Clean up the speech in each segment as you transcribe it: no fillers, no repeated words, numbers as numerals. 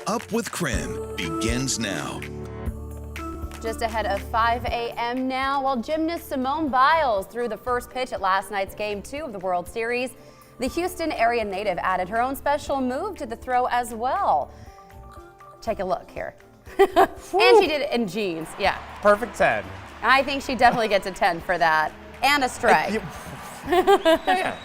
Up with KREM begins now. Just ahead of 5 a.m. now, while gymnast Simone Biles threw the first pitch at last night's Game 2 of the World Series, the Houston area native added her own special move to the throw as well. Take a look here. And she did it in jeans, yeah. Perfect 10. I think she definitely gets a 10 for that, and a strike. Yeah.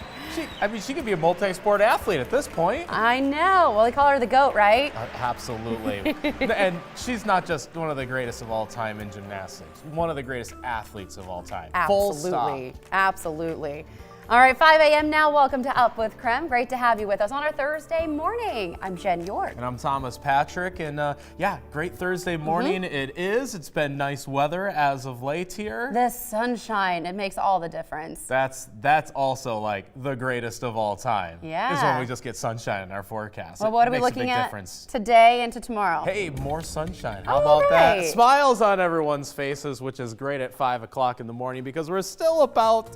She could be a multi-sport athlete at this point. I know. Well, they call her the GOAT, right? Absolutely. And she's not just one of the greatest of all time in gymnastics, one of the greatest athletes of all time. Full stop. Absolutely. All right, 5 a.m. now. Welcome to Up with KREM. Great to have you with us on our Thursday morning. I'm Jen York. And I'm Thomas Patrick. And yeah, great Thursday morning it is. It's been nice weather as of late here. The sunshine, it makes all the difference. That's also like the greatest of all time. Yeah. Is when we just get sunshine in our forecast. Well, what are we looking at today and to tomorrow? Hey, more sunshine. How about that? Smiles on everyone's faces, which is great at 5 o'clock in the morning because we're still about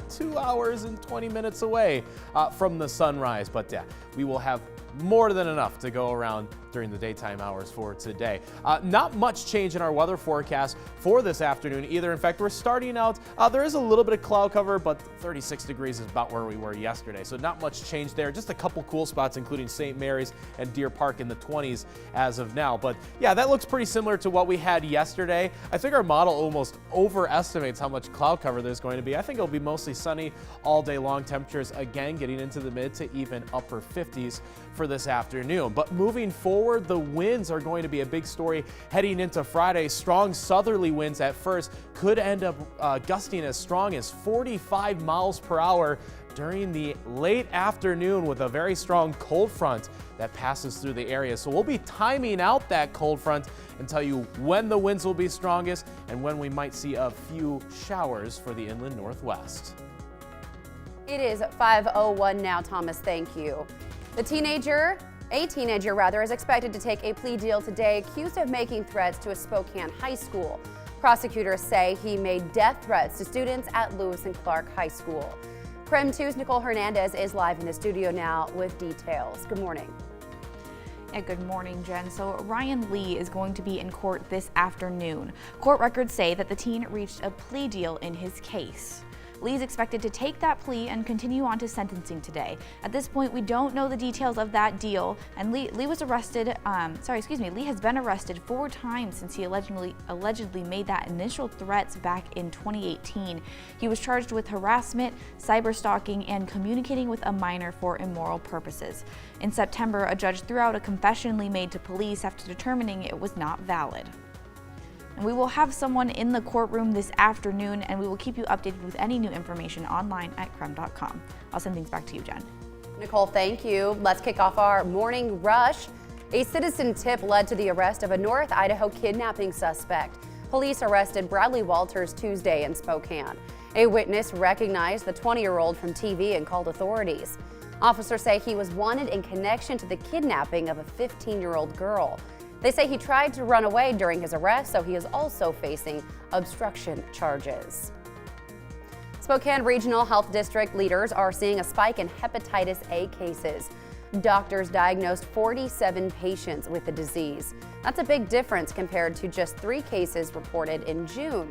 2 hours and 20 minutes away from the sunrise. But yeah, we will have more than enough to go around during the daytime hours for today. Not much change in our weather forecast for this afternoon either. In fact, we're starting out, there is a little bit of cloud cover, but 36 degrees is about where we were yesterday. So not much change there. Just a couple cool spots, including St. Mary's and Deer Park in the 20s as of now. But yeah, that looks pretty similar to what we had yesterday. I think our model almost overestimates how much cloud cover there's going to be. I think it'll be mostly sunny all day long. Temperatures again getting into the mid to even upper 50s for this afternoon. But moving forward, the winds are going to be a big story heading into Friday. Strong southerly winds at first could end up gusting as strong as 45 miles per hour during the late afternoon with a very strong cold front that passes through the area. So we'll be timing out that cold front and tell you when the winds will be strongest and when we might see a few showers for the inland northwest. It is 5:01 now, Thomas. Thank you. A teenager is expected to take a plea deal today, accused of making threats to a Spokane high school. Prosecutors say he made death threats to students at Lewis and Clark High School. KREM 2's Nicole Hernandez is live in the studio now with details. Good morning. Yeah, good morning, Jen. So Ryan Lee is going to be in court this afternoon. Court records say that the teen reached a plea deal in his case. Lee is expected to take that plea and continue on to sentencing today. At this point, we don't know the details of that deal, and Lee has been arrested 4 times since he allegedly made that initial threats back in 2018. He was charged with harassment, cyberstalking, and communicating with a minor for immoral purposes. In September, a judge threw out a confession Lee made to police after determining it was not valid. And we will have someone in the courtroom this afternoon, and we will keep you updated with any new information online at krem.com. I'll send things back to you, Jen. Nicole, thank you. Let's kick off our morning rush. A citizen tip led to the arrest of a North Idaho kidnapping suspect. Police arrested Bradley Walters Tuesday in Spokane. A witness recognized the 20-year-old from TV and called authorities. Officers say he was wanted in connection to the kidnapping of a 15-year-old girl. They say he tried to run away during his arrest, so he is also facing obstruction charges. Spokane Regional Health District leaders are seeing a spike in hepatitis A cases. Doctors diagnosed 47 patients with the disease. That's a big difference compared to just 3 cases reported in June.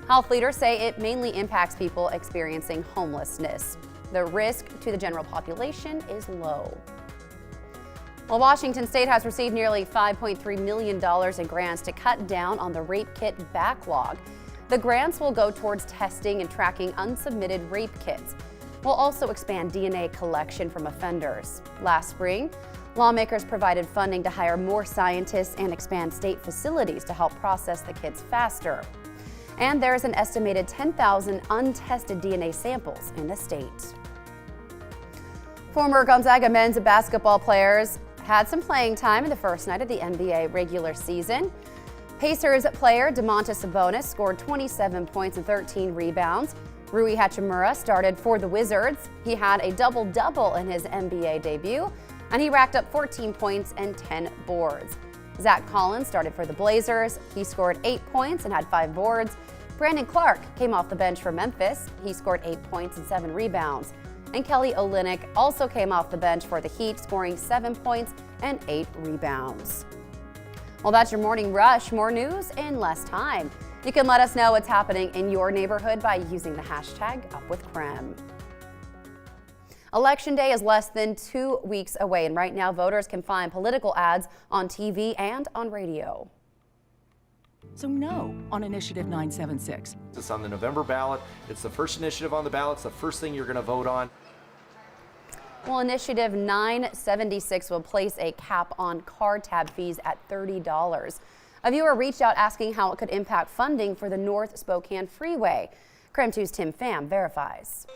Health leaders say it mainly impacts people experiencing homelessness. The risk to the general population is low. Well, Washington State has received nearly $5.3 million in grants to cut down on the rape kit backlog. The grants will go towards testing and tracking unsubmitted rape kits. We'll also expand DNA collection from offenders. Last spring, lawmakers provided funding to hire more scientists and expand state facilities to help process the kits faster. And there's an estimated 10,000 untested DNA samples in the state. Former Gonzaga men's basketball players had some playing time in the first night of the NBA regular season. Pacers player Domantas Sabonis scored 27 points and 13 rebounds. Rui Hachimura started for the Wizards. He had a double-double in his NBA debut, and he racked up 14 points and 10 boards. Zach Collins started for the Blazers. He scored 8 points and had 5 boards. Brandon Clark came off the bench for Memphis. He scored 8 points and 7 rebounds. And Kelly Olynyk also came off the bench for the Heat, scoring 7 points and 8 rebounds. Well, that's your morning rush. More news in less time. You can let us know what's happening in your neighborhood by using the hashtag #UpWithKREM. Election day is less than 2 weeks away, and right now voters can find political ads on TV and on radio. So no on Initiative 976. It's on the November ballot. It's the first initiative on the ballot. It's the first thing you're going to vote on. Well, Initiative 976 will place a cap on car tab fees at $30. A viewer reached out asking how it could impact funding for the North Spokane Freeway. KREM 2's Tim Pham verifies.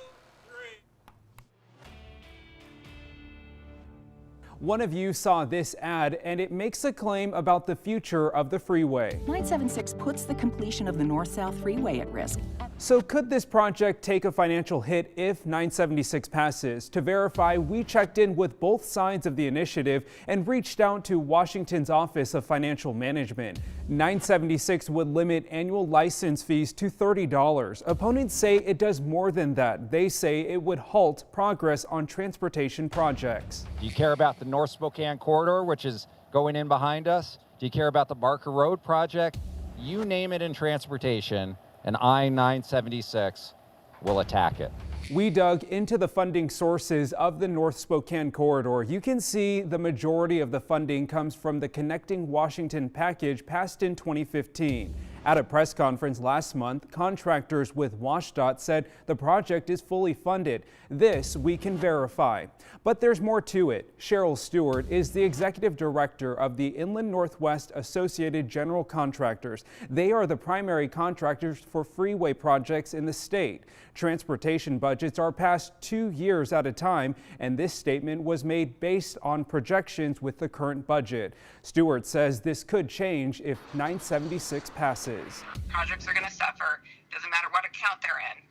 One of you saw this ad, and it makes a claim about the future of the freeway. 976 puts the completion of the North-South Freeway at risk. So could this project take a financial hit if 976 passes? To verify, we checked in with both sides of the initiative and reached out to Washington's Office of Financial Management. 976 would limit annual license fees to $30. Opponents say it does more than that. They say it would halt progress on transportation projects. Do you care about the North Spokane corridor, which is going in behind us? Do you care about the Barker Road project? You name it in transportation, and I-976 will attack it. We dug into the funding sources of the North Spokane corridor. You can see the majority of the funding comes from the Connecting Washington package passed in 2015. At a press conference last month, contractors with WashDOT said the project is fully funded. This we can verify. But there's more to it. Cheryl Stewart is the executive director of the Inland Northwest Associated General Contractors. They are the primary contractors for freeway projects in the state. Transportation budgets are passed 2 years at a time, and this statement was made based on projections with the current budget. Stewart says this could change if 976 passes. Projects are going to suffer. Doesn't matter what account they're in.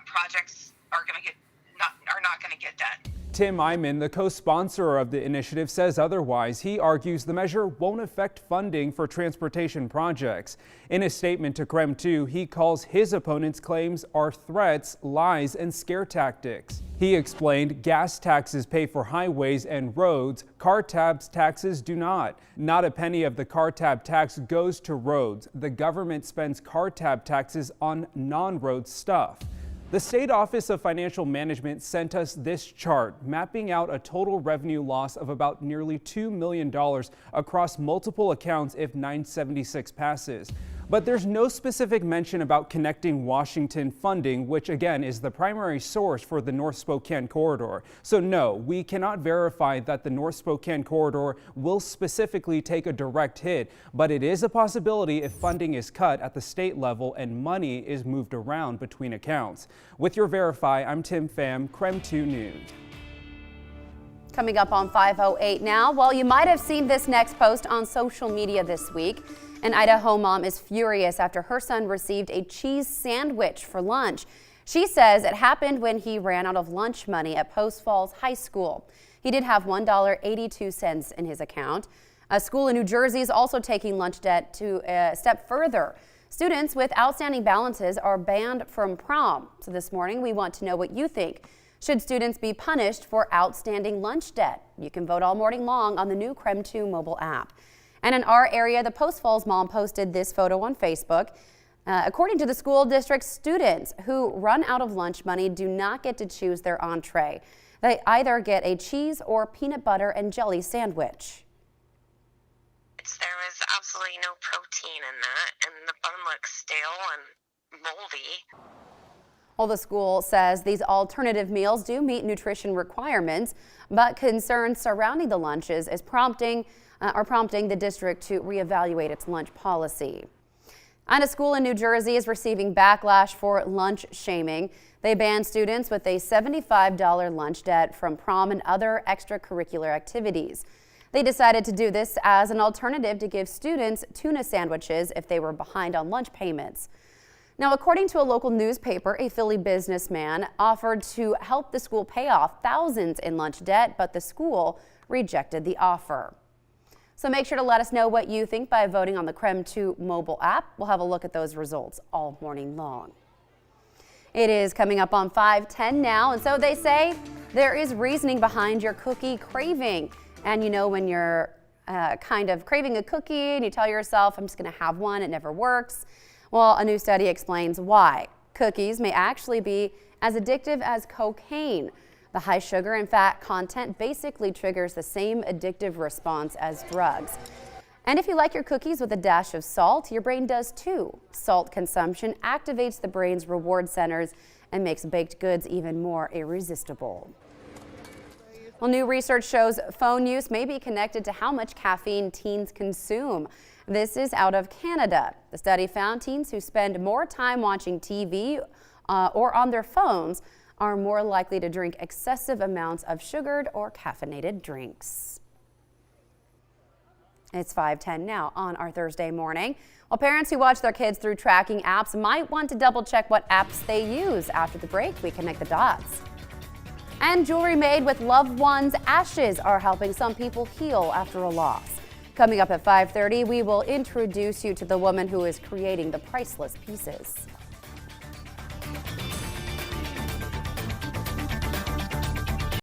Projects are not going to get done. Tim Iman, the co-sponsor of the initiative, says otherwise. He argues the measure won't affect funding for transportation projects. In a statement to KREM 2, he calls his opponents' claims are threats, lies, and scare tactics. He explained gas taxes pay for highways and roads. Car tab taxes do not. Not a penny of the car tab tax goes to roads. The government spends car tab taxes on non-road stuff. The State Office of Financial Management sent us this chart, mapping out a total revenue loss of about nearly $2 million across multiple accounts if 976 passes. But there's no specific mention about Connecting Washington funding, which again is the primary source for the North Spokane corridor. So no, we cannot verify that the North Spokane corridor will specifically take a direct hit, but it is a possibility if funding is cut at the state level and money is moved around between accounts. With your Verify, I'm Tim Pham, KREM 2 News. Coming up on 5:08 now. Well, you might have seen this next post on social media this week. An Idaho mom is furious after her son received a cheese sandwich for lunch. She says it happened when he ran out of lunch money at Post Falls High School. He did have $1.82 in his account. A school in New Jersey is also taking lunch debt to a step further. Students with outstanding balances are banned from prom. So this morning we want to know what you think. Should students be punished for outstanding lunch debt? You can vote all morning long on the new KREM 2 mobile app. And in our area, the Post Falls mom posted this photo on Facebook. According to the school district, students who run out of lunch money do not get to choose their entree. They either get a cheese or peanut butter and jelly sandwich. There was absolutely no protein in that, and the bun looks stale and moldy. Well, the school says these alternative meals do meet nutrition requirements, but concerns surrounding the lunches is prompting the district to reevaluate its lunch policy. And a school in New Jersey is receiving backlash for lunch shaming. They banned students with a $75 lunch debt from prom and other extracurricular activities. They decided to do this as an alternative to give students tuna sandwiches if they were behind on lunch payments. Now, according to a local newspaper, a Philly businessman offered to help the school pay off thousands in lunch debt, but the school rejected the offer. So make sure to let us know what you think by voting on the KREM 2 mobile app. We'll have a look at those results all morning long. It is coming up on 5:10 now, and so they say there is reasoning behind your cookie craving. And you know when you're kind of craving a cookie and you tell yourself, I'm just going to have one, it never works. Well, a new study explains why. Cookies may actually be as addictive as cocaine. The high sugar and fat content basically triggers the same addictive response as drugs. And if you like your cookies with a dash of salt, your brain does too. Salt consumption activates the brain's reward centers and makes baked goods even more irresistible. Well, new research shows phone use may be connected to how much caffeine teens consume. This is out of Canada. The study found teens who spend more time watching TV or on their phones are more likely to drink excessive amounts of sugared or caffeinated drinks. It's 5:10 now on our Thursday morning. Well, parents who watch their kids through tracking apps might want to double check what apps they use. After the break, we connect the dots. And jewelry made with loved ones' ashes are helping some people heal after a loss. Coming up at 5:30, we will introduce you to the woman who is creating the priceless pieces.